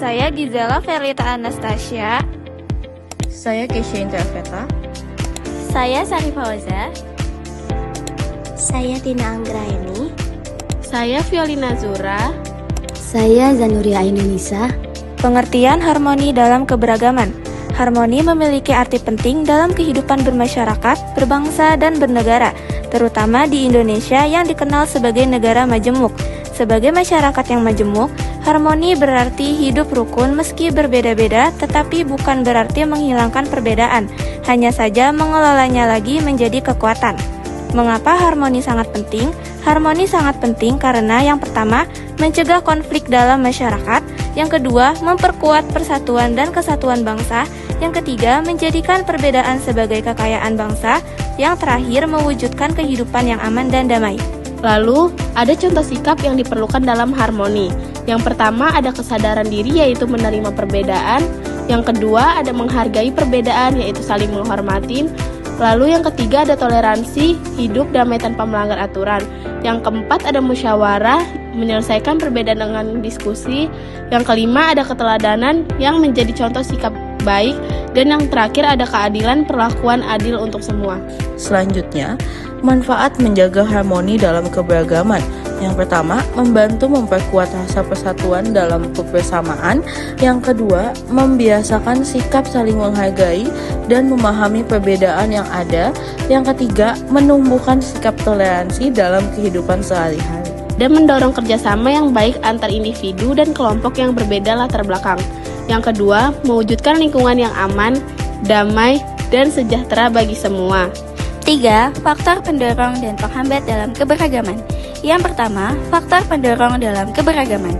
Saya Gizela Ferlita Anastasia. Saya Kesha Interveta. Saya Sari Fauza. Saya Tina Anggraini. Saya Violina Zura. Saya Zanuria Ainunisa. Pengertian harmoni dalam keberagaman. Harmoni memiliki arti penting dalam kehidupan bermasyarakat, berbangsa, dan bernegara, terutama di Indonesia yang dikenal sebagai negara majemuk. Sebagai masyarakat yang majemuk, harmoni berarti hidup rukun meski berbeda-beda, tetapi bukan berarti menghilangkan perbedaan, hanya saja mengelolanya lagi menjadi kekuatan. Mengapa harmoni sangat penting? Harmoni sangat penting karena yang pertama, mencegah konflik dalam masyarakat, yang kedua, memperkuat persatuan dan kesatuan bangsa, yang ketiga, menjadikan perbedaan sebagai kekayaan bangsa, yang terakhir, mewujudkan kehidupan yang aman dan damai. Lalu, ada contoh sikap yang diperlukan dalam harmoni. Yang pertama ada kesadaran diri, yaitu menerima perbedaan. Yang kedua ada menghargai perbedaan, yaitu saling menghormati. Lalu yang ketiga ada toleransi, hidup damai tanpa melanggar aturan. Yang keempat ada musyawarah, menyelesaikan perbedaan dengan diskusi. Yang kelima ada keteladanan yang menjadi contoh sikap baik. Dan yang terakhir ada keadilan, perlakuan adil untuk semua. Selanjutnya, manfaat menjaga harmoni dalam keberagaman. Yang pertama, membantu memperkuat rasa persatuan dalam kebersamaan. Yang kedua, membiasakan sikap saling menghargai dan memahami perbedaan yang ada. Yang ketiga, menumbuhkan sikap toleransi dalam kehidupan sehari-hari. Dan mendorong kerjasama yang baik antar individu dan kelompok yang berbeda latar belakang. Yang kedua, mewujudkan lingkungan yang aman, damai, dan sejahtera bagi semua. 3. Faktor pendorong dan penghambat dalam keberagaman. Yang pertama, faktor pendorong dalam keberagaman.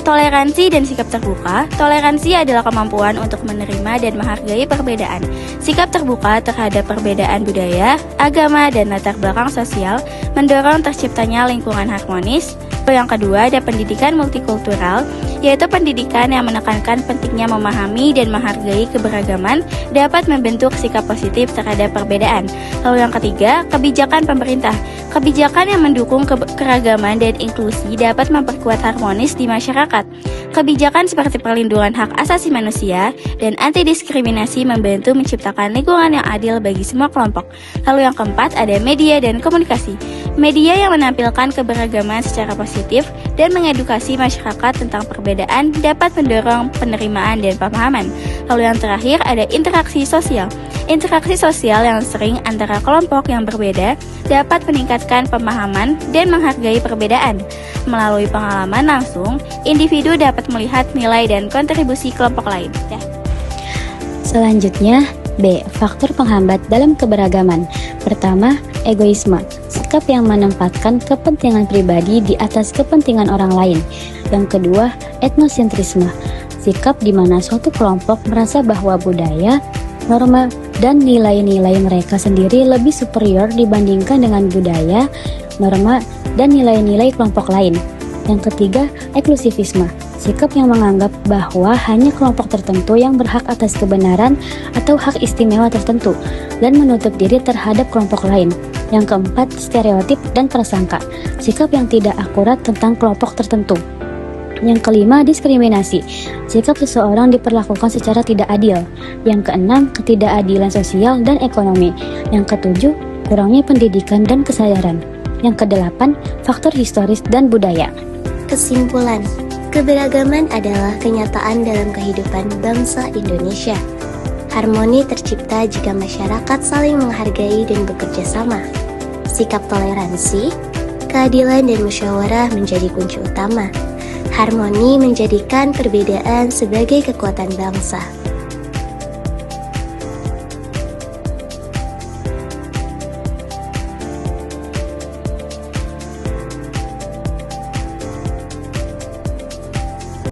Toleransi dan sikap terbuka. Toleransi adalah kemampuan untuk menerima dan menghargai perbedaan. Sikap terbuka terhadap perbedaan budaya, agama, dan latar belakang sosial mendorong terciptanya lingkungan harmonis. Yang kedua ada pendidikan multikultural, yaitu pendidikan yang menekankan pentingnya memahami dan menghargai keberagaman dapat membentuk sikap positif terhadap perbedaan. Lalu yang ketiga, kebijakan pemerintah. Kebijakan yang mendukung keragaman dan inklusi dapat memperkuat harmonis di masyarakat. Kebijakan seperti perlindungan hak asasi manusia dan anti-diskriminasi membantu menciptakan lingkungan yang adil bagi semua kelompok. Lalu yang keempat ada media dan komunikasi. Media yang menampilkan keberagaman secara positif dan mengedukasi masyarakat tentang perbedaan dapat mendorong penerimaan dan pemahaman. Lalu yang terakhir ada interaksi sosial. Interaksi sosial yang sering antara kelompok yang berbeda dapat meningkatkan pemahaman dan menghargai perbedaan. Melalui pengalaman langsung, individu dapat melihat nilai dan kontribusi kelompok lain. Selanjutnya, B. Faktor penghambat dalam keberagaman. Pertama, egoisme. Sikap yang menempatkan kepentingan pribadi di atas kepentingan orang lain. Yang kedua, etnosentrisme. Sikap di mana suatu kelompok merasa bahwa budaya, norma, dan nilai-nilai mereka sendiri lebih superior dibandingkan dengan budaya, norma, dan nilai-nilai kelompok lain. Yang ketiga, eksklusivisme. Sikap yang menganggap bahwa hanya kelompok tertentu yang berhak atas kebenaran atau hak istimewa tertentu dan menutup diri terhadap kelompok lain. Yang keempat, stereotip dan prasangka. Sikap yang tidak akurat tentang kelompok tertentu. Yang kelima, diskriminasi. Sikap seseorang diperlakukan secara tidak adil. Yang keenam, ketidakadilan sosial dan ekonomi. Yang ketujuh, kurangnya pendidikan dan kesadaran. Yang kedelapan, faktor historis dan budaya. Kesimpulan, keberagaman adalah kenyataan dalam kehidupan bangsa Indonesia. Harmoni tercipta jika masyarakat saling menghargai dan bekerja sama. Sikap toleransi, keadilan dan musyawarah menjadi kunci utama. Harmoni menjadikan perbedaan sebagai kekuatan bangsa.